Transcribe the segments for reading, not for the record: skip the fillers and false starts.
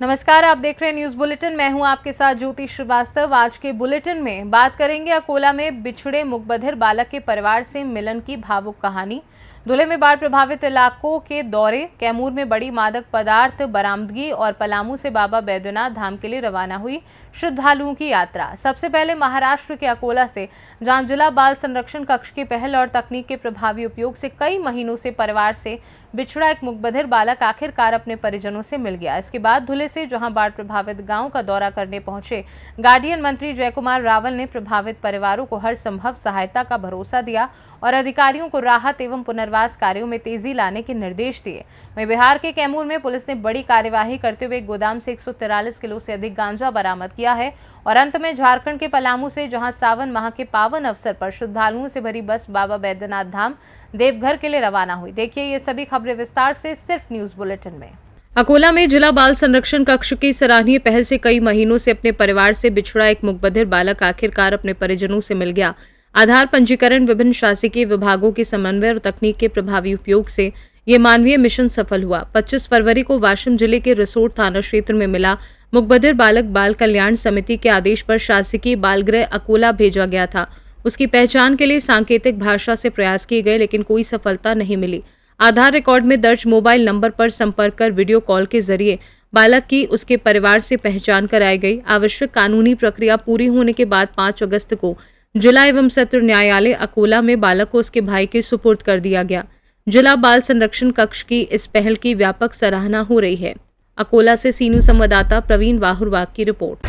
नमस्कार, आप देख रहे हैं न्यूज बुलेटिन। मैं हूं आपके साथ ज्योति श्रीवास्तव। आज के बुलेटिन में बात करेंगे अकोला में बिछड़े मुकबधिर बालक के परिवार से मिलन की भावुक कहानी, धुले में बाढ़ प्रभावित इलाकों के दौरे, कैमूर में बड़ी मादक पदार्थ बरामदगी और पलामू से बाबा बैद्यनाथ धाम के लिए रवाना हुई श्रद्धालुओं की यात्रा। सबसे पहले महाराष्ट्र के अकोला से, जहां जिला बाल संरक्षण कक्ष की पहल और तकनीक के प्रभावी उपयोग से कई महीनों से परिवार से बिछड़ा एक मुकबधिर बालक आखिरकार अपने परिजनों से मिल गया। इसके बाद धुले से, जहां बाढ़ प्रभावित गांव का दौरा करने पहुंचे गार्डियन मंत्री जयकुमार रावल ने प्रभावित परिवारों को हर संभव सहायता का भरोसा दिया और अधिकारियों को राहत एवं पुनर्वास कार्यों में तेजी लाने के निर्देश दिए। वहीं बिहार के कैमूर में पुलिस ने बड़ी कार्यवाही करते हुए एक गोदाम से 143 किलो से अधिक गांजा बरामद किया है। और अंत में झारखंड के पलामू से, जहां सावन माह के पावन अवसर पर श्रद्धालुओं से भरी बस बाबा बैद्यनाथ धाम देवघर के लिए रवाना हुई। देखिए ये सभी खबरें विस्तार से सिर्फ न्यूज बुलेटिन में। अकोला में जिला बाल संरक्षण कक्ष की सराहनीय पहल से कई महीनों से अपने परिवार से बिछड़ा एक मुकबधिर बालक आखिरकार अपने परिजनों से मिल गया। आधार पंजीकरण, विभिन्न शासकीय विभागों के समन्वय और तकनीक के प्रभावी उपयोग से ये मानवीय मिशन सफल हुआ। 25 फरवरी को वाशिम जिले के रिसोड थाना क्षेत्र में मिला मुकबधिर बालक बाल कल्याण समिति के आदेश पर शासकीय बाल गृह अकोला भेजा गया था। उसकी पहचान के लिए सांकेतिक भाषा से प्रयास किए गए, लेकिन कोई सफलता नहीं मिली। आधार रिकॉर्ड में दर्ज मोबाइल नंबर पर संपर्क कर वीडियो कॉल के जरिए बालक की उसके परिवार से पहचान कराई गई। आवश्यक कानूनी प्रक्रिया पूरी होने के बाद 5 अगस्त को जिला एवं सत्र न्यायालय अकोला में बालक को उसके भाई के सुपुर्द कर दिया गया। जिला बाल संरक्षण कक्ष की इस पहल की व्यापक सराहना हो रही है। अकोला से सीनू संवाददाता प्रवीण वाहुरवाग की रिपोर्ट।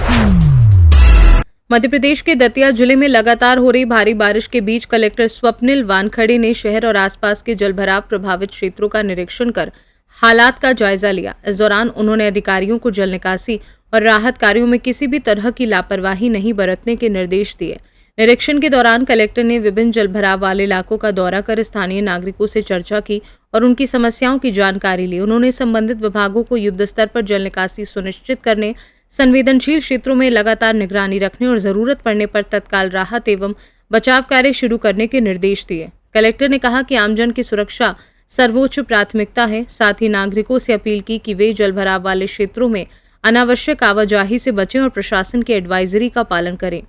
मध्य प्रदेश के दतिया जिले में लगातार हो रही भारी बारिश के बीच कलेक्टर स्वप्निल वानखड़े ने शहर और आसपास के जलभराव प्रभावित क्षेत्रों का निरीक्षण कर हालात का जायजा लिया। इस दौरान उन्होंने अधिकारियों को जल निकासी और राहत कार्यों में किसी भी तरह की लापरवाही नहीं बरतने के निर्देश दिए। निरीक्षण के दौरान कलेक्टर ने विभिन्न जलभराव वाले इलाकों का दौरा कर स्थानीय नागरिकों से चर्चा की और उनकी समस्याओं की जानकारी ली। उन्होंने संबंधित विभागों को युद्ध स्तर पर जल निकासी सुनिश्चित करने, संवेदनशील क्षेत्रों में लगातार निगरानी रखने और जरूरत पड़ने पर तत्काल राहत एवं बचाव कार्य शुरू करने के निर्देश दिए। कलेक्टर ने कहा कि आमजन की सुरक्षा सर्वोच्च प्राथमिकता है। साथ ही नागरिकों से अपील की कि वे जलभराव वाले क्षेत्रों में अनावश्यक आवाजाही से बचें और प्रशासन की एडवाइजरी का पालन करें।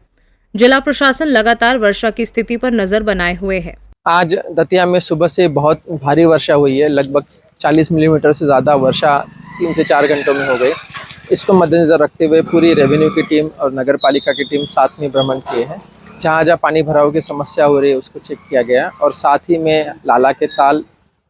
जिला प्रशासन लगातार वर्षा की स्थिति पर नजर बनाए हुए है। आज दतिया में सुबह से बहुत भारी वर्षा हुई है। लगभग 40 मिलीमीटर से ज़्यादा वर्षा 3 से 4 घंटों में हो गई। इसको मद्देनजर रखते हुए पूरी रेवेन्यू की टीम और नगर पालिका की टीम साथ में भ्रमण किए हैं। जहाँ जहाँ पानी भराव की समस्या हो रही है उसको चेक किया गया और साथ ही में लाला के ताल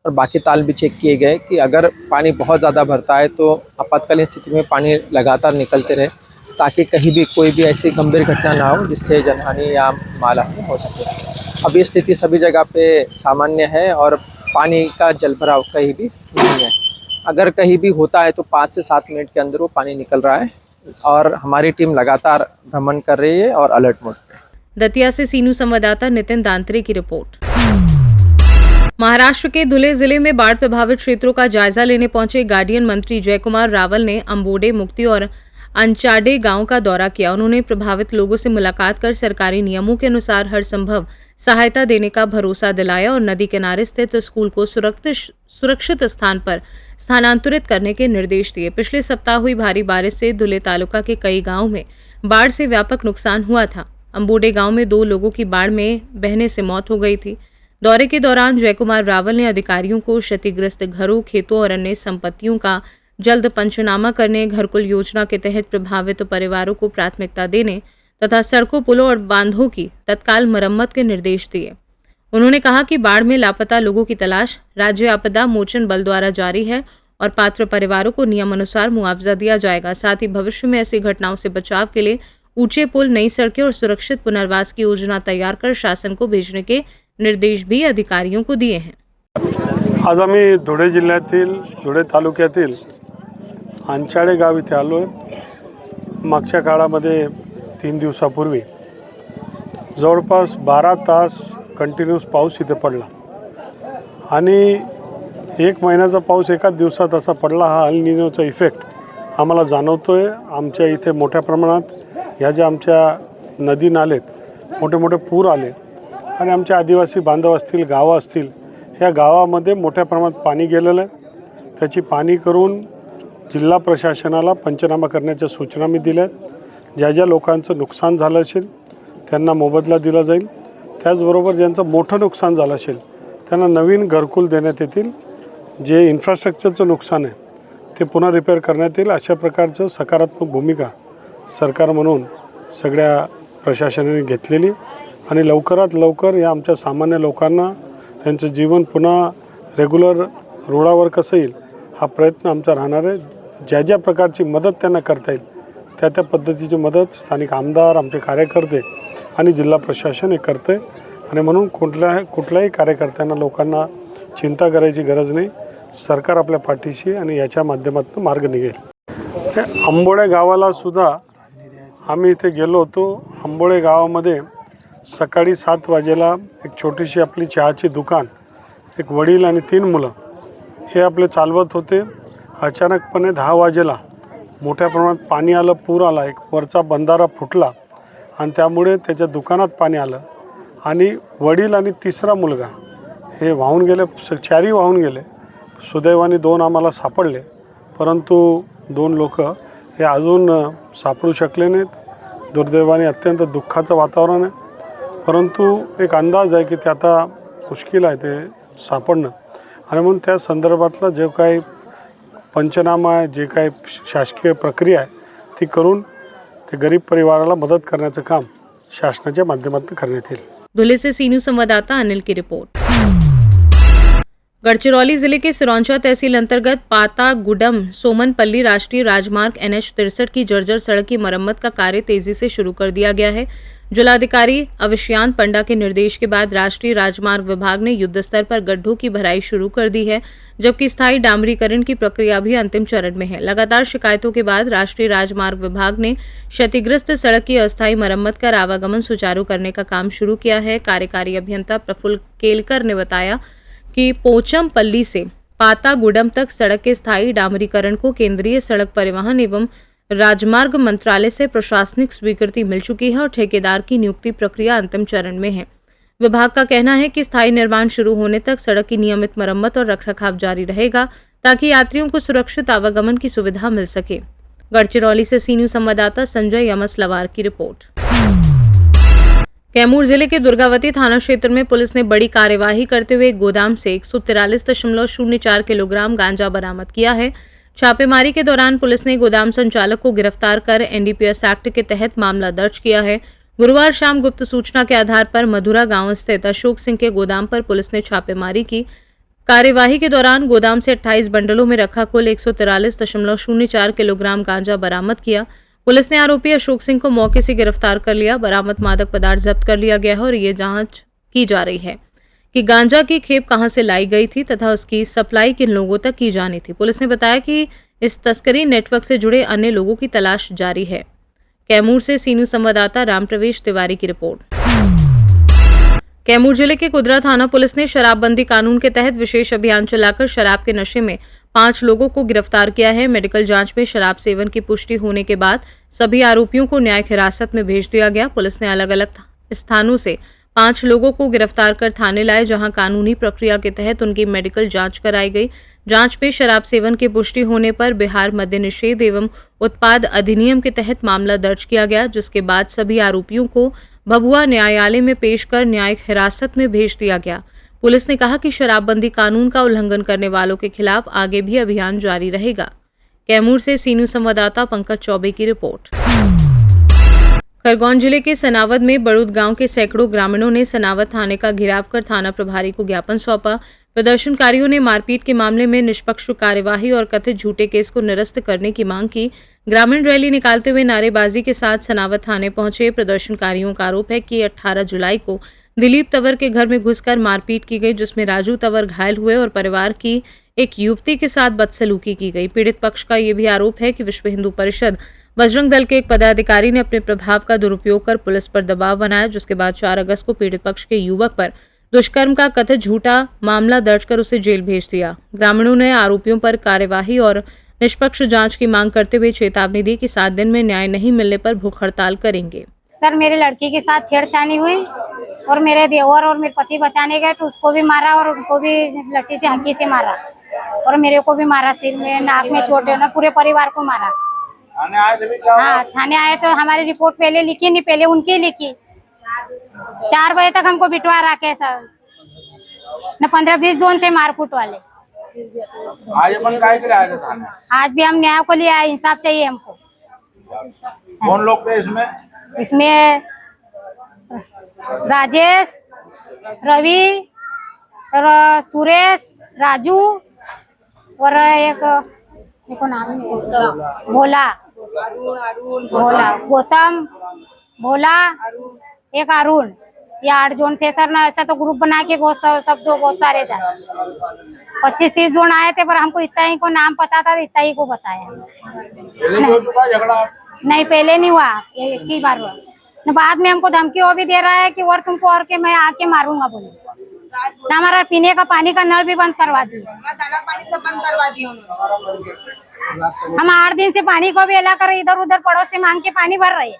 और बाकी ताल भी चेक किए गए कि अगर पानी बहुत ज़्यादा भरता है तो आपातकालीन स्थिति में पानी लगातार निकलते रहे, ताकि कहीं भी कोई भी ऐसी गंभीर घटना ना हो जिससे जनहानि या मालहानि हो सके। अब ये स्थिति सभी जगह पे सामान्य है और पानी का जलभराव कहीं भी नहीं है। अगर कहीं भी होता है तो 5 से 7 मिनट के अंदर वो पानी निकल रहा है और हमारी टीम लगातार भ्रमण कर रही है और अलर्ट मोड पे। दतिया से सीनू संवाददाता नितिन दांतरे की रिपोर्ट। महाराष्ट्र के धुले जिले में बाढ़ प्रभावित क्षेत्रों का जायजा लेने पहुंचे गार्डियन मंत्री जयकुमार रावल ने अंबोडे, मुक्ति और अंचाडे गांव का दौरा किया। उन्होंने प्रभावित लोगों से मुलाकात कर सरकारी नियमों के अनुसार हर संभव सहायता देने का भरोसा दिलाया और नदी किनारे स्थित स्कूल को सुरक्षित स्थान पर स्थानांतरित करने के निर्देश दिए। पिछले सप्ताह हुई भारी बारिश से धुले तालुका के कई गांवों में बाढ़ से व्यापक नुकसान हुआ था। अंबोडे गांव में 2 लोगों की बाढ़ में बहने से मौत हो गई थी। दौरे के दौरान जयकुमार रावल ने अधिकारियों को क्षतिग्रस्त घरों, खेतों और अन्य संपत्तियों का जल्द पंचनामा करने, घरकुल योजना के तहत प्रभावित परिवारों को प्राथमिकता देने तथा सड़कों, पुलों और बांधों की तत्काल मरम्मत के निर्देश दिए। उन्होंने कहा कि बाढ़ में लापता लोगों की तलाश राज्य आपदा मोचन बल द्वारा जारी है और पात्र परिवारों को नियमानुसार मुआवजा दिया जाएगा। साथ ही भविष्य में ऐसी घटनाओं से बचाव के लिए ऊंचे पुल, नई सड़कें और सुरक्षित पुनर्वास की योजना तैयार कर शासन को भेजने के निर्देश भी अधिकारियों को दिए हैं। आज आम्ही धुळे जिल्ह्यातील धुळे तालुक्यातील अंचाडे गाव इथे आलो आहे। मागच्या काळामध्ये 3 दिवसापूर्वी जवळपास 12 तास कंटिन्यूस पाऊस इथे पडला आणि 1 महिन्याचा पाऊस एकाच दिवसात असा पडला। हा अल निनोचा इफेक्ट आम्हाला जाणवतोय। आमच्या इथे मोठ्या प्रमाणात ह्या ज्या आमच्या नदी नालेत मोठे मोठे पूर आले आणि आमचे आदिवासी बांधव असतील, गावं असतील, ह्या गावामध्ये मोठ्या प्रमाणात पाणी गेलेलं आहे. त्याची पाहणी करून जिल्हा प्रशासनाला पंचनामा करण्याच्या सूचना मी दिल्या आहेत. ज्या ज्या लोकांचं नुकसान झालं असेल त्यांना मोबदला दिला जाईल. त्याचबरोबर ज्यांचं मोठं नुकसान झालं असेल त्यांना नवीन घरकुल देण्यात येतील. जे इन्फ्रास्ट्रक्चरचं नुकसान आहे ते पुन्हा रिपेअर करण्यात येईल. अशा प्रकारचं सकारात्मक भूमिका सरकार म्हणून सगळ्या प्रशासनाने घेतलेली आणि लवकरात लवकर या आमच्या सामान्य लोकांना त्यांचं जीवन पुन्हा रेग्युलर रुळावर कसं येईल हा प्रयत्न आमचा राहणार आहे. ज्या ज्या प्रकारची मदत त्यांना करता येईल त्या त्या पद्धतीची मदत स्थानिक आमदार, आमचे कार्यकर्ते आणि जिल्हा प्रशासन हे करते आणि म्हणून कुठल्याही कार्यकर्त्यांना, लोकांना चिंता करायची गरज नाही. सरकार आपल्या पाठीशी आणि याच्या माध्यमातून मार्ग निघेल. आंबोळे गावाला सुद्धा आम्ही इथे गेलो होतो. आंबोळे गावामध्ये सकाळी 7 वाजेला एक छोटीशी आपली चहाची दुकान, एक वडील आणि 3 मुलं हे आपले चालवत होते. अचानकपणे 10 वाजेला मोठ्या प्रमाणात पाणी आलं, पूर आला, एक वरचा बंधारा फुटला आणि त्यामुळे त्याच्या दुकानात पाणी आलं आणि वडील आणि 3रा मुलगा हे वाहून गेले. 4ही वाहून गेले. सुदैवाने 2 आम्हाला सापडले, परंतु 2 लोक हे अजून सापडू शकले नाहीत. दुर्दैवाने अत्यंत दुःखाचं वातावरण आहे, परंतु एक अंदाज आहे की ते आता मुश्किल आहे ते सापडणं. आणि म्हणून त्या संदर्भातला जे काही पंचनामा आहे, जे काही शासकीय प्रक्रिया आहे ती करून ते गरीब परिवाराला मदत करण्याचं काम शासनाच्या माध्यमातून करण्यात येईल. धुले से सी न्यूज संवाददाता अनिल की रिपोर्ट। गढ़चिरौली जिले के सिरौंचा तहसील अंतर्गत पाता गुडम सोमनपल्ली राष्ट्रीय राजमार्ग NH 63 की जर्जर सड़क की मरम्मत का कार्य तेजी से शुरू कर दिया गया है। जिलाधिकारी अविष्यांत पंडा के निर्देश के बाद राष्ट्रीय राजमार्ग विभाग ने युद्ध स्तर पर गड्ढों की भराई शुरू कर दी है, जबकि स्थायी डामरीकरण की प्रक्रिया भी अंतिम चरण में है। लगातार शिकायतों के बाद राष्ट्रीय राजमार्ग विभाग ने क्षतिग्रस्त सड़क की अस्थायी मरम्मत कर आवागमन सुचारू करने का काम शुरू किया है। कार्यकारी अभियंता प्रफुल्ल केलकर ने बताया कि पोचमपल्ली से पातागुडम तक सड़क के स्थायी डामरीकरण को केंद्रीय सड़क परिवहन एवं राजमार्ग मंत्रालय से प्रशासनिक स्वीकृति मिल चुकी है और ठेकेदार की नियुक्ति प्रक्रिया अंतिम चरण में है। विभाग का कहना है कि स्थायी निर्माण शुरू होने तक सड़क की नियमित मरम्मत और रखरखाव जारी रहेगा ताकि यात्रियों को सुरक्षित आवागमन की सुविधा मिल सके। गढ़चिरौली से सी न्यूज संवाददाता संजय यमसलवार की रिपोर्ट। कैमूर जिले के दुर्गावती थाना क्षेत्र में पुलिस ने बड़ी कार्यवाही करते हुए एक गोदाम से 143.04 किलोग्राम गांजा बरामद किया है। छापेमारी के दौरान पुलिस ने गोदाम संचालक को गिरफ्तार कर NDPS एक्ट के तहत मामला दर्ज किया है। गुरुवार शाम गुप्त सूचना के आधार पर मधुरा गांव स्थित अशोक सिंह के गोदाम पर पुलिस ने छापेमारी की। कार्यवाही के दौरान गोदाम से 28 बंडलों में रखा कुल 143.04 किलोग्राम गांजा बरामद किया। पुलिस ने आरोपी अशोक सिंह को मौके से गिरफ्तार कर लिया। बरामद मादक पदार्थ जब्त कर लिया गया है और ये जांच की जा रही है कि गांजा की खेप कहां से लाई गई थी तथा उसकी सप्लाई किन लोगों तक की जानी थी। पुलिस ने बताया कि इस तस्करी नेटवर्क से जुड़े अन्य लोगों की तलाश जारी है। कैमूर से सी न्यूज संवाददाता रामप्रवेश तिवारी की रिपोर्ट। कैमूर जिले के कुदरा थाना पुलिस ने शराबबंदी कानून के तहत विशेष अभियान चलाकर शराब के नशे में 5 लोगों को गिरफ्तार किया है। मेडिकल जांच में शराब सेवन की पुष्टि होने के बाद सभी आरोपियों को न्यायिक हिरासत में भेज दिया गया। पुलिस ने अलग अलग स्थानों से 5 लोगों को गिरफ्तार कर थाने लाए, जहां कानूनी प्रक्रिया के तहत उनकी मेडिकल जांच कराई गई। जांच में शराब सेवन की पुष्टि होने पर बिहार मद्य निषेध एवं उत्पाद अधिनियम के तहत मामला दर्ज किया गया, जिसके बाद सभी आरोपियों को भभुआ न्यायालय में पेश कर न्यायिक हिरासत में भेज दिया गया। पुलिस ने कहा कि शराबबंदी कानून का उल्लंघन करने वालों के खिलाफ आगे भी अभियान जारी रहेगा। कैमूर से सी न्यूज संवाददाता पंकज चौबे की रिपोर्ट। खरगोन जिले के सनावद में बड़ूद गांव के सैकड़ों ग्रामीणों ने सनावद थाने का घेराव कर थाना प्रभारी को ज्ञापन सौंपा। प्रदर्शनकारियों ने मारपीट के मामले में निष्पक्ष कार्यवाही और कथित झूठे केस को निरस्त करने की मांग की। ग्रामीण रैली निकालते हुए नारेबाजी के साथ सनावद थाने पहुंचे। प्रदर्शनकारियों का आरोप है कि 18 जुलाई को दिलीप तंवर के घर में घुसकर मारपीट की गई, जिसमें राजू तंवर घायल हुए और परिवार की एक युवती के साथ बदसलूकी की गई। पीड़ित पक्ष का यह भी आरोप है कि विश्व हिंदू परिषद बजरंग दल के एक पदाधिकारी ने अपने प्रभाव का दुरुपयोग कर पुलिस पर दबाव बनाया, जिसके बाद 4 अगस्त को पीड़ित पक्ष के युवक पर दुष्कर्म का कथित झूठा मामला दर्ज कर उसे जेल भेज दिया। ग्रामीणों ने आरोपियों पर कार्यवाही और निष्पक्ष जांच की मांग करते हुए चेतावनी दी कि 7 दिन में न्याय नहीं मिलने पर भूख हड़ताल करेंगे। सर मेरी लड़की के साथ छेड़छाड़ी हुई और मेरे देवर और मेरे पति बचाने गए तो उसको भी मारा और उनको भी लट्ठी से हंकी से मारा और मेरे को भी मारा, सिर में नाक में चोट है ना, पूरे परिवार को मारा। थाने आए थे भी क्या? हाँ थाने आए तो हमारी रिपोर्ट पहले लिखी नहीं, पहले उनकी लिखी। 4 बजे तक हमको बिठवा रखे सर न, 15-20 जोन थे मारकूट वाले। आज अपन काय के लिए आए थे थाने? आज भी हम न्याय को लिए आए, इंसाफ चाहिए हमको। कौन लोग थे इसमें? इसमें राजेश, रवि और सुरेश, राजू और एक देखो नाम नहीं, भोला, गौतम, भोला, एक अरुण, ये 8 जोन थे सर ना। ऐसा तो ग्रुप बना के सब तो बहुत सारे थे, 25-30 जोन आए थे, पर हमको इतना ही को नाम पता था, इतना ही को बताया। पहले भी हो चुका झगड़ा? नहीं पहले नहीं हुआ, ये एक ही बार हुआ। बाद में हमको धमकी वो भी दे रहा है कि और तुमको और के मैं आके मारूंगा बोले। ना हमारा पीने का पानी का नल भी बंद करवा दिए, दाना पानी सब बंद करवा दिए उन्होंने। हम 8 दिन से पानी को भी अला कर इधर उधर पड़ोस से मांग के पानी भर रहे।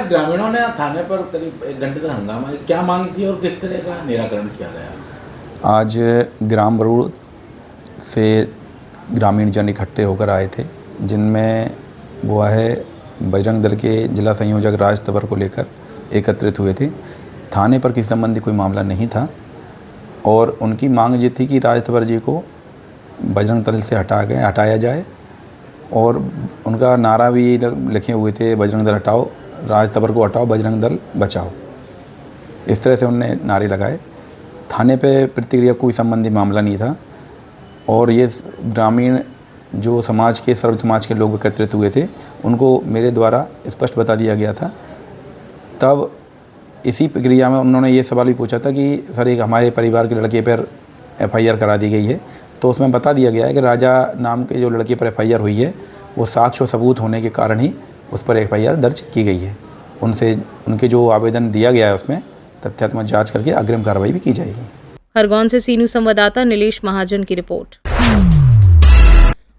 ग्रामीणों ने थाने पर करीब 1 घंटे तक हंगामा, क्या मांग थी और किस तरह का निराकरण किया गया? आज ग्राम बरूड़ से ग्रामीण जन इकट्ठे होकर आए थे, जिनमें वो है बजरंग दल के जिला संयोजक राज तंवर को लेकर एकत्रित हुए थे। थाने पर किसी संबंधी कोई मामला नहीं था और उनकी मांग ये थी कि राज तंवर जी को बजरंग दल से हटाया जाए और उनका नारा भी लिखे हुए थे, बजरंग दल हटाओ, राज तंवर को हटाओ, बजरंग दल बचाओ। इस तरह से उन्होंने नारे लगाए। थाने पे प्रतिक्रिया कोई संबंधी मामला नहीं था और ये ग्रामीण जो समाज के सर्व समाज के लोग एकत्रित हुए थे उनको मेरे द्वारा स्पष्ट बता दिया गया था। तब इसी प्रक्रिया में उन्होंने ये सवाल भी पूछा था कि सर एक हमारे परिवार के लड़के पर FIR करा दी गई है, तो उसमें बता दिया गया है कि राजा नाम के जो लड़के पर FIR हुई है वो साक्ष्य और सबूत होने के कारण ही उस पर FIR दर्ज की गई है। उनसे उनके जो आवेदन दिया गया है उसमें तथ्यात्मक जांच करके अग्रिम कार्रवाई भी की जाएगी। खरगोन से सीनू संवाददाता नीलेश महाजन की रिपोर्ट।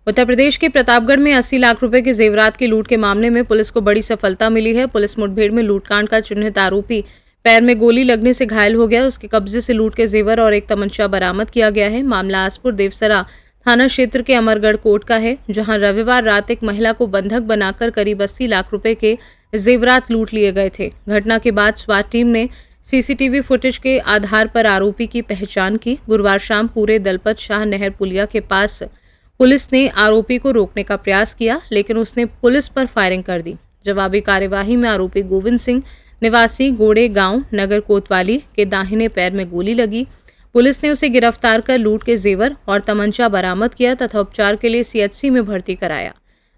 उत्तर प्रदेश के प्रतापगढ़ में 80 लाख रुपए के जेवरात की लूट के मामले में पुलिस को बड़ी सफलता मिली है। पुलिस मुठभेड़ में लूटकांड का चिन्हित आरोपी पैर में गोली लगने से घायल हो गया। उसके कब्जे से लूट के जेवर और एक तमंचा बरामद किया गया है। मामला आसपुर देवसरा थाना क्षेत्र के अमरगढ़ कोट का है, जहां रविवार रात एक महिला को बंधक बनाकर करीब 80 लाख रुपए के जेवरात लूट लिए गए थे। घटना के बाद स्वाट टीम ने CCTV फुटेज के आधार पर आरोपी की पहचान की। गुरुवार शाम पूरे दलपत शाह नहर पुलिया के पास पुलिस ने आरोपी को रोकने का प्रयास किया, लेकिन उसने पुलिस पर फायरिंग कर दी। जवाबी कार्यवाही में आरोपी गोविंद सिंह निवासी गोड़े गांव नगर कोतवाली के दाहिने पैर में गोली लगी। पुलिस ने उसे गिरफ्तार कर लूट के जेवर और तमंचा बरामद किया तथा उपचार के लिए CHC में भर्ती कराया।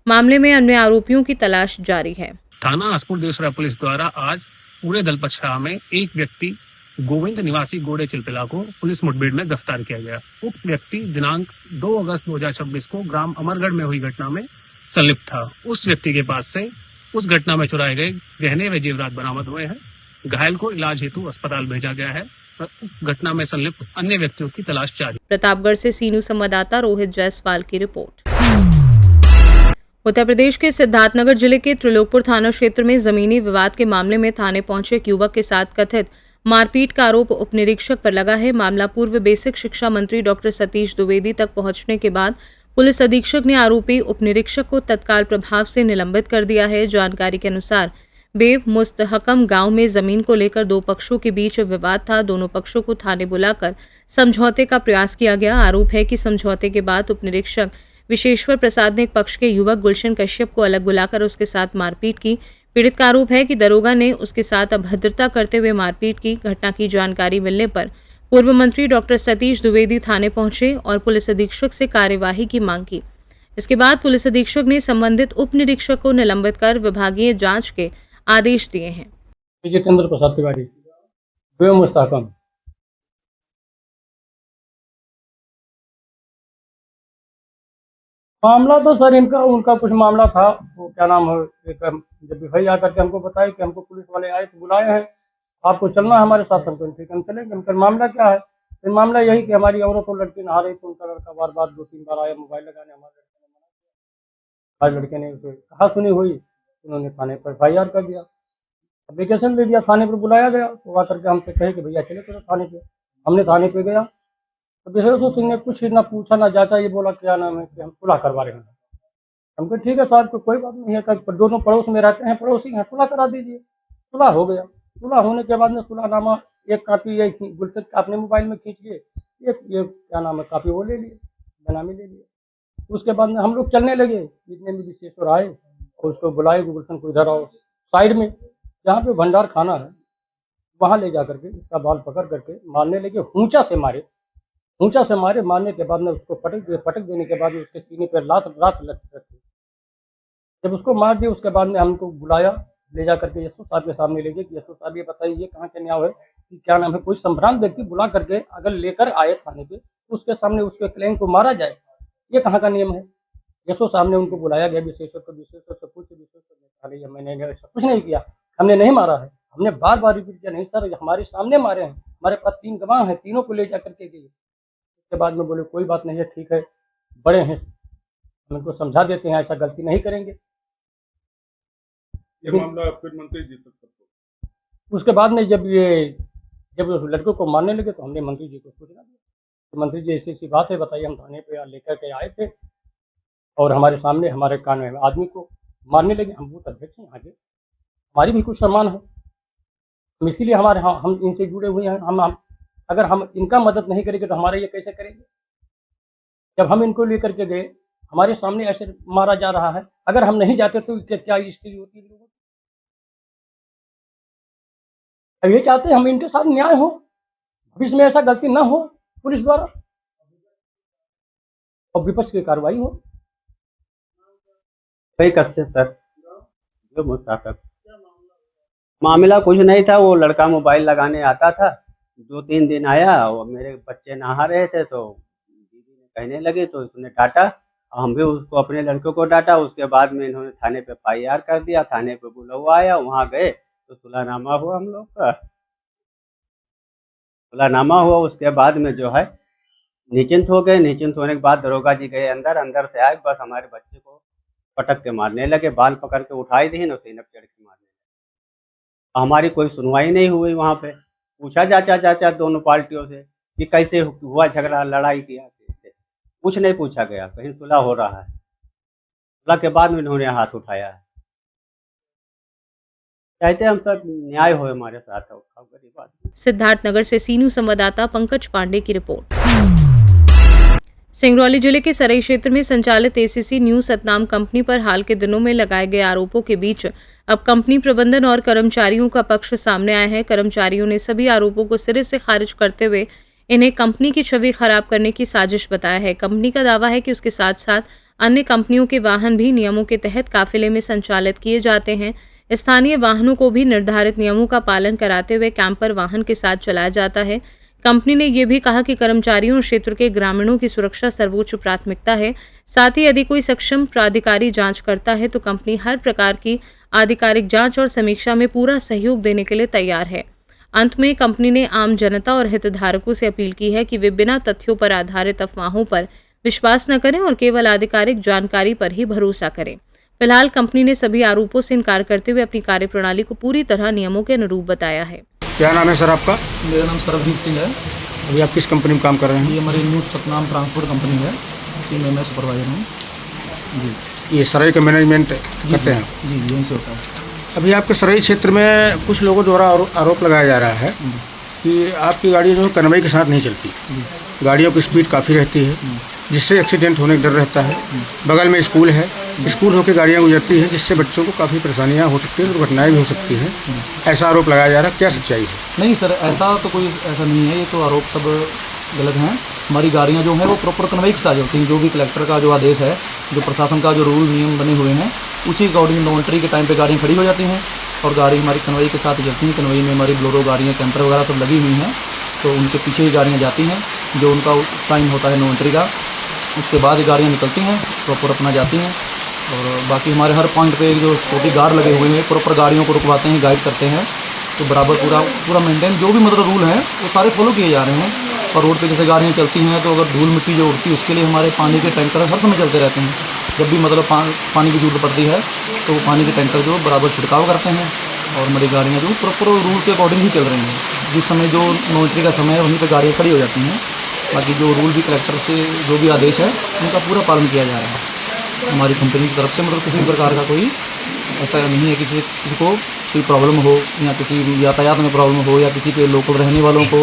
मामले में अन्य आरोपियों की तलाश जारी है। थाना आसपुर देवसरा पुलिस द्वारा आज पूरे दलपत शाह में एक व्यक्ति गोविंद निवासी गोड़े चिलपिला को पुलिस मुठभेड़ में गिरफ्तार किया गया। उक्त व्यक्ति दिनांक 2 अगस्त 2026 को ग्राम अमरगढ़ में हुई घटना में संलिप्त था। उस व्यक्ति के पास से उस घटना में चुराए गए गहने व जेवरात बरामद हुए हैं। घायल को इलाज हेतु अस्पताल भेजा गया है। घटना में संलिप्त अन्य व्यक्तियों की तलाश जारी। प्रतापगढ़ से सीनू संवाददाता रोहित जायसवाल की रिपोर्ट। उत्तर प्रदेश के सिद्धार्थनगर जिले के त्रिलोकपुर थाना क्षेत्र में जमीनी विवाद के मामले में थाने पहुंचे एक युवक के साथ कथित मारपीट का आरोप उपनिरीक्षक पर लगा है। मामला पूर्व बेसिक शिक्षा मंत्री डॉक्टर सतीश द्विवेदी तक पहुंचने के बाद पुलिस अधीक्षक ने आरोपी उपनिरीक्षक को तत्काल प्रभाव से निलंबित कर दिया है। जानकारी के अनुसार बेव मुस्तहकम गांव में जमीन को लेकर 2 पक्षों के बीच विवाद था। दोनों पक्षों को थाने बुलाकर समझौते का प्रयास किया गया। आरोप है कि समझौते के बाद उपनिरीक्षक विशेश्वर प्रसाद ने एक पक्ष के युवक गुलशन कश्यप को अलग बुलाकर उसके साथ मारपीट की। पीड़ित का आरोप है कि दरोगा ने उसके साथ अभद्रता करते हुए मारपीट की। घटना की जानकारी मिलने पर पूर्व मंत्री डॉक्टर सतीश द्विवेदी थाने पहुंचे और पुलिस अधीक्षक से कार्यवाही की मांग की। इसके बाद पुलिस अधीक्षक ने संबंधित उप निरीक्षक को निलंबित कर विभागीय जांच के आदेश दिए हैं। जितेंद्र प्रसाद तिवारी, बेव मुस्तहकम। मामला तो सर उनका कुछ मामला था, वो क्या नाम है, जब भाई आकर के हमको बताया कि हमको पुलिस वाले आए तो बुलाए हैं, आपको चलना है हमारे साथ। हमको ठीक हम चलेंगे। फिर मामला क्या है? फिर मामला यही कि हमारी औरत और लड़की नहा रही थी, उनका लड़का बार बार 2-3 बार आया मोबाइल लगाने। हमारे लड़के ने उसे कहा सुनी हुई, उन्होंने थाने पर FIR कर दिया, एप्लीकेशन दे दिया, थाने पर बुलाया गया तो आकर के हमसे कहे कि भैया चले चलो थाने पे। हमने थाने पे गया तो विशेष सिंह ने कुछ ना पूछा ना जांचा, ये बोला क्या नाम है कि हम सुलह करवा रहे हैं। हमको ठीक है साहब, कोई बात नहीं है, पर दोनों पड़ोस में रहते हैं, पड़ोसी हैं, सुलह करा दीजिए। सुलह हो गया। सुलह होने के बाद में सुलहनामा एक कापी ये गुलशद अपने मोबाइल में खींच लिए, एक ये क्या नाम है कापी वो ले लिए, बनामी ले लिए। उसके बाद में हम लोग चलने लगे, जितने भी विशेषवर आए और उसको बुलाए, गुलशन को इधर आओ, साइड में जहाँ पे भंडार खाना है वहाँ ले जा करके इसका बाल पकड़ करके मारने लगे, ऊंचा से मारे। मारने के बाद में उसको पटक देने के बाद में उसके सीने पर लात लग रखी। जब उसको मार दिया उसके बाद में हमको बुलाया, ले जा करके यशो साहब के सामने ले गए कि यशो साहब ये बताइए ये कहाँ का न्याय है कि क्या नाम है, कोई संभ्रांत व्यक्ति बुला करके अगर लेकर आए थाने पे तो उसके सामने उसके क्लेम को मारा जाए, ये कहाँ का नियम है। यशो साहब ने उनको बुलाया गया, विशेषकर से पूछ, विशेषकर मैंने ऐसा कुछ नहीं किया, हमने नहीं मारा है। हमने बार बार रिपीट किया, नहीं सर हमारे सामने मारे हैं, हमारे पास 3 गवाह हैं, तीनों को ले जा करके गए। उसके बाद में बोले कोई बात नहीं है, ठीक है, बड़े हैं, हम इनको समझा देते हैं, ऐसा गलती नहीं करेंगे। ये मामला फिर मंत्री जी तक। उसके बाद में जब उस लड़के को मारने लगे तो हमने मंत्री जी को सूचना दी तो मंत्री जी ऐसी बात है, बताइए हम थाने पे लेकर के आए थे और हमारे सामने हमारे कान में आदमी को मारने लगे। हम बूथ अध्यक्ष हैं, आगे हमारी भी कुछ सम्मान है, हम इसीलिए हम इनसे जुड़े हुए हैं। हम अगर हम इनका मदद नहीं करेंगे तो हमारे ये कैसे करेंगे। जब हम इनको लेकर के गए, हमारे सामने ऐसे मारा जा रहा है, अगर हम नहीं जाते तो क्या स्थिति होती है। अब ये चाहते हैं हम इनके साथ न्याय हो, भविष्य में ऐसा गलती ना हो पुलिस द्वारा और विपक्ष की कार्रवाई हो। कई कश्यप सर, जो मुस्ताफिक मामला कुछ नहीं था, वो लड़का मोबाइल लगाने आता था, 2-3 दिन आया और मेरे बच्चे नहा रहे थे तो दीदी ने कहने लगे तो उसने डांटा, हम भी उसको अपने लड़के को डांटा। उसके बाद में इन्होंने थाने पे FIR कर दिया, थाने पे बुलावा आया, वहाँ गए तो सुलहनामा हुआ, हम लोग का सुलहनामा हुआ। उसके बाद में जो है निश्चिंत हो गए। निश्चिंत होने के बाद दरोगा जी गए अंदर से आए, बस हमारे बच्चे को पटक के मारने लगे, बाल पकड़ के उठाई दी और सीनप चढ़ के मारने लगे। हमारी कोई सुनवाई नहीं हुई। वहाँ पे पूछा जाचा दोनों पार्टियों से कि कैसे हुआ झगड़ा, लड़ाई किया, कुछ नहीं पूछा गया, कहीं सुलह हो रहा है। सुलह के बाद में इन्होंने हाथ उठाया है। चाहते हम सब न्याय हो हमारे साथ। गरीब आदमी। सिद्धार्थनगर से सीनू संवाददाता पंकज पांडे की रिपोर्ट। सिंगरौली जिले के सरई क्षेत्र में संचालित ACC न्यू सतनाम कंपनी पर हाल के दिनों में लगाए गए आरोपों के बीच अब कंपनी प्रबंधन और कर्मचारियों का पक्ष सामने आया है। कर्मचारियों ने सभी आरोपों को सिरे से खारिज करते हुए इन्हें कंपनी की छवि खराब करने की साजिश बताया है। कंपनी का दावा है कि उसके साथ साथ अन्य कंपनियों के वाहन भी नियमों के तहत काफिले में संचालित किए जाते हैं। स्थानीय वाहनों को भी निर्धारित नियमों का पालन कराते हुए कैंपर वाहन के साथ चलाया जाता है। कंपनी ने यह भी कहा कि कर्मचारियों और क्षेत्र के ग्रामीणों की सुरक्षा सर्वोच्च प्राथमिकता है। साथ ही यदि कोई सक्षम प्राधिकारी जांच करता है तो कंपनी हर प्रकार की आधिकारिक जांच और समीक्षा में पूरा सहयोग देने के लिए तैयार है। अंत में कंपनी ने आम जनता और हितधारकों से अपील की है कि वे बिना तथ्यों पर आधारित अफवाहों पर विश्वास न करें और केवल आधिकारिक जानकारी पर ही भरोसा करें। फिलहाल कंपनी ने सभी आरोपों से इनकार करते हुए अपनी कार्यप्रणाली को पूरी तरह नियमों के अनुरूप बताया है। क्या नाम है सर आपका? मेरा नाम सरबजीत सिंह है। अभी आप किस कंपनी में काम कर रहे हैं? ये हमारी न्यू सतनाम ट्रांसपोर्ट कंपनी है, इसी में मैं सुपरवाइजर हूँ जी। ये सरई का मैनेजमेंट करते हैं? जी यहीं से होता है। अभी आपके सरई क्षेत्र में कुछ लोगों द्वारा आरोप लगाया जा रहा है कि आपकी गाड़ी जो है कन्वई के साथ नहीं चलती, गाड़ियों की स्पीड काफ़ी रहती है, जिससे एक्सीडेंट होने का डर रहता है। बगल में स्कूल है, स्कूल होकर गाड़ियाँ गुजरती हैं, जिससे बच्चों को काफ़ी परेशानियाँ हो सकती हैं, दुर्घटनाएँ भी हो सकती हैं। ऐसा आरोप लगाया जा रहा है, क्या सच्चाई है? नहीं सर, ऐसा तो कोई ऐसा नहीं है, ये तो आरोप सब गलत हैं। हमारी गाड़ियाँ जो हैं वो प्रॉपर कन्वई के साथ चलती हैं। जो भी कलेक्टर का जो आदेश है, जो प्रशासन का जो रूल नियम बने हुए हैं, उसी अकॉर्डिंग नॉन्ट्री के टाइम पे गाड़ियाँ खड़ी हो जाती हैं और गाड़ी हमारी कन्वई के साथ चलती हैं। कन्वई में हमारी ब्लोरो गाड़ियाँ, कैंपर वगैरह सब लगी हुई हैं, तो उनके पीछे ही गाड़ियाँ जाती हैं। जो उनका टाइम होता है नॉन्ट्री का, उसके बाद गाड़ियाँ निकलती हैं, प्रॉपर अपना जाती हैं। और बाकी हमारे हर पॉइंट पे जो सिक्योरिटी गार्ड लगे हुए हैं, प्रॉपर गाड़ियों को रुकवाते हैं, गाइड करते हैं, तो बराबर पूरा मेंटेन, जो भी मतलब रूल हैं वो सारे फॉलो किए जा रहे हैं। और रोड पे जैसे गाड़ियाँ चलती हैं तो अगर धूल मिट्टी जो उड़ती है उसके लिए हमारे पानी के टैंकर हर समय चलते रहते हैं। जब भी मतलब पानी की जरूरत पड़ती है तो पानी के टैंकर जो बराबर छिड़काव करते हैं और हमारी गाड़ियाँ जो प्रॉपर रूल के अकॉर्डिंग ही चल रही हैं। जिस समय जो नॉइट्री का समय है वहीं पर गाड़ियाँ खड़ी हो जाती हैं। बाकी जो रूल भी कलेक्टर से जो भी आदेश है उनका पूरा पालन किया जा रहा है हमारी कंपनी की तरफ से। मतलब किसी प्रकार का कोई ऐसा नहीं है किसी को कोई प्रॉब्लम हो या किसी यातायात में प्रॉब्लम हो या किसी के लोकल रहने वालों को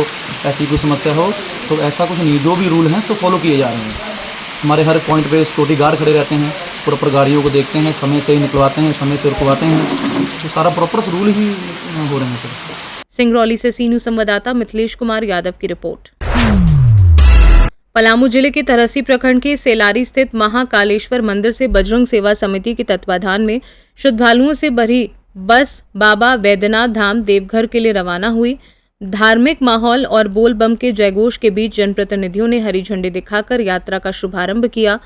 ऐसी कोई समस्या हो, तो ऐसा कुछ नहीं। जो भी रूल हैं सब फॉलो किए जा रहे हैं। हमारे हर पॉइंट पे सिक्योरिटी गार्ड खड़े रहते हैं, प्रॉपर गाड़ियों को देखते हैं, समय से निकलवाते हैं, समय से रुकवाते हैं, तो सारा प्रॉपर रूल ही हो रहे हैं सर। सिंगरौली से सीनू संवाददाता मिथिलेश कुमार यादव की रिपोर्ट। पलामू जिले के तरहसी प्रखंड के सेलारी स्थित महाकालेश्वर मंदिर से बजरंग सेवा समिति के तत्वाधान में श्रद्धालुओं से भरी बस बाबा वैद्यनाथ धाम देवघर के लिए रवाना हुई। धार्मिक माहौल और बोल बम के जयघोष के बीच जनप्रतिनिधियों ने हरी झंडी दिखाकर यात्रा का शुभारंभ किया।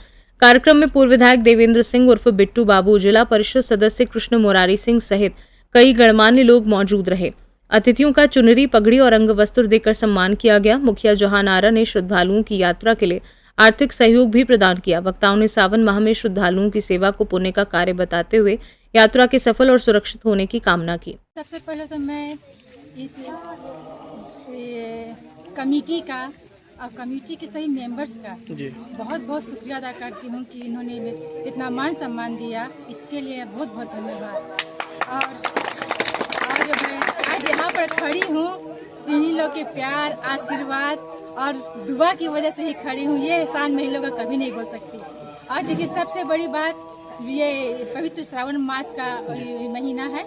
कार्यक्रम में पूर्व विधायक देवेंद्र सिंह उर्फ बिट्टू बाबू, जिला परिषद सदस्य कृष्ण मुरारी सिंह सहित कई गणमान्य लोग मौजूद रहे। अतिथियों का चुनरी, पगड़ी और अंग वस्त्र देकर सम्मान किया गया। मुखिया जहान आरा ने श्रद्धालुओं की यात्रा के लिए आर्थिक सहयोग भी प्रदान किया। वक्ताओं ने सावन माह में श्रद्धालुओं की सेवा को पुण्य का कार्य बताते हुए यात्रा के सफल और सुरक्षित होने की कामना की। सबसे पहले तो मैं इस कमेटी का और कमेटी के सभी मेंबर्स का बहुत बहुत शुक्रिया अदा करती हूँ कि इन्होंने इतना मान सम्मान दिया, इसके लिए बहुत बहुत धन्यवाद। और मैं आज यहाँ पर खड़ी हूँ इन्हीं लोग के प्यार, आशीर्वाद और दुआ की वजह से ही खड़ी हूँ। ये एहसान मैं इन लोगों का कभी नहीं बोल सकती। और देखिए सबसे बड़ी बात, ये पवित्र श्रावण मास का महीना है।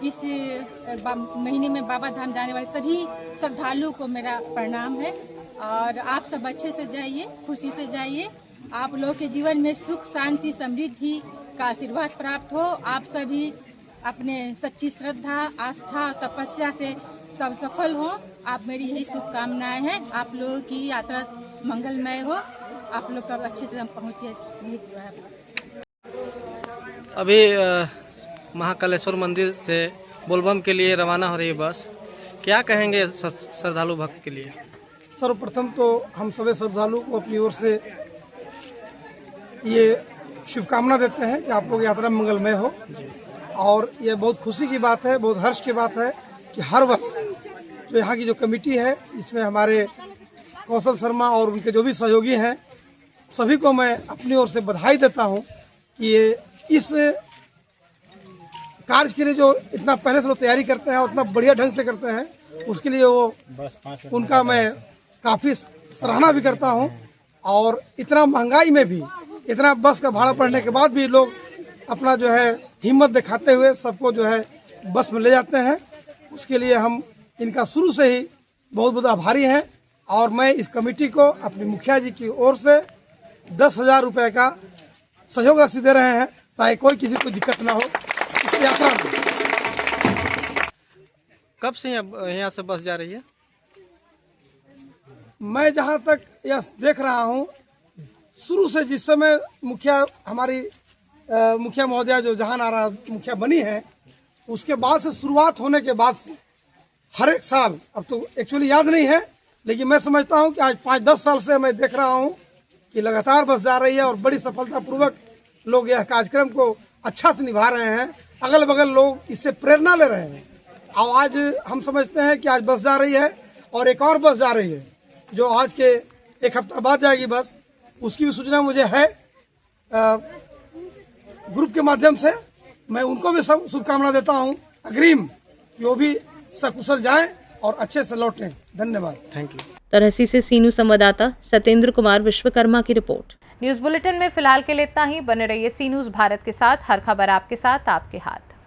इस महीने में बाबा धाम जाने वाले सभी श्रद्धालुओं को मेरा प्रणाम है। और आप सब अच्छे से जाइए, खुशी से जाइए। आप लोगों के जीवन में सुख, शांति, समृद्धि का आशीर्वाद प्राप्त हो। आप सभी अपने सच्ची श्रद्धा, आस्था, तपस्या से सब सफल हो। आप मेरी यही शुभकामनाएं हैं। आप लोगों की यात्रा मंगलमय हो। आप लोग कब अच्छे से पहुँचे। अभी महाकालेश्वर मंदिर से बोलबम के लिए रवाना हो रही है बस। क्या कहेंगे श्रद्धालु भक्त के लिए? सर्वप्रथम तो हम सभी श्रद्धालु को अपनी ओर से ये शुभकामना देते हैं कि आप लोग यात्रा मंगलमय हो। और ये बहुत खुशी की बात है, बहुत हर्ष की बात है कि हर वर्ष जो यहाँ की जो कमेटी है इसमें हमारे कौशल शर्मा और उनके जो भी सहयोगी हैं सभी को मैं अपनी ओर से बधाई देता हूँ कि ये इस कार्य के लिए जो इतना पहले से लोग तैयारी करते हैं, उतना बढ़िया ढंग से करते हैं, उसके लिए वो उनका मैं काफ़ी सराहना भी करता हूं। और इतना महंगाई में भी, इतना बस का भाड़ा पड़ने के बाद भी लोग अपना जो है हिम्मत दिखाते हुए सबको जो है बस में ले जाते हैं। उसके लिए हम इनका शुरू से ही बहुत बहुत आभारी हैं। और मैं इस कमेटी को अपने मुखिया जी की ओर से 10,000 रुपये का सहयोग राशि दे रहे हैं ताकि कोई किसी को दिक्कत ना हो इस यात्रा में। कब से यहाँ से बस जा रही है? मैं जहाँ तक यह देख रहा हूँ, शुरू से जिस समय हमारी मुखिया महोदया जो जहान आरा मुखिया बनी है, उसके बाद से शुरुआत होने के बाद से हर एक साल, अब तो एक्चुअली याद नहीं है, लेकिन मैं समझता हूँ कि आज 5-10 साल से मैं देख रहा हूँ कि लगातार बस जा रही है और बड़ी सफलतापूर्वक लोग यह कार्यक्रम को अच्छा से निभा रहे हैं। अगल बगल लोग इससे प्रेरणा ले रहे हैं। और आज हम समझते हैं कि आज बस जा रही है और एक और बस जा रही है जो आज के एक हफ्ता बाद जाएगी बस। उसकी भी सूचना मुझे है ग्रुप के माध्यम से। मैं उनको भी सब शुभकामना देता हूं अग्रिम कि वो भी सकुशल जाएं और अच्छे से लौटें। धन्यवाद। Thank you. तरहसी से सीनू संवाददाता सत्येंद्र कुमार विश्वकर्मा की रिपोर्ट। न्यूज बुलेटिन में फिलहाल के लिए इतना ही। बने रहिए सी न्यूज भारत के साथ। हर खबर आपके साथ, आपके हाथ।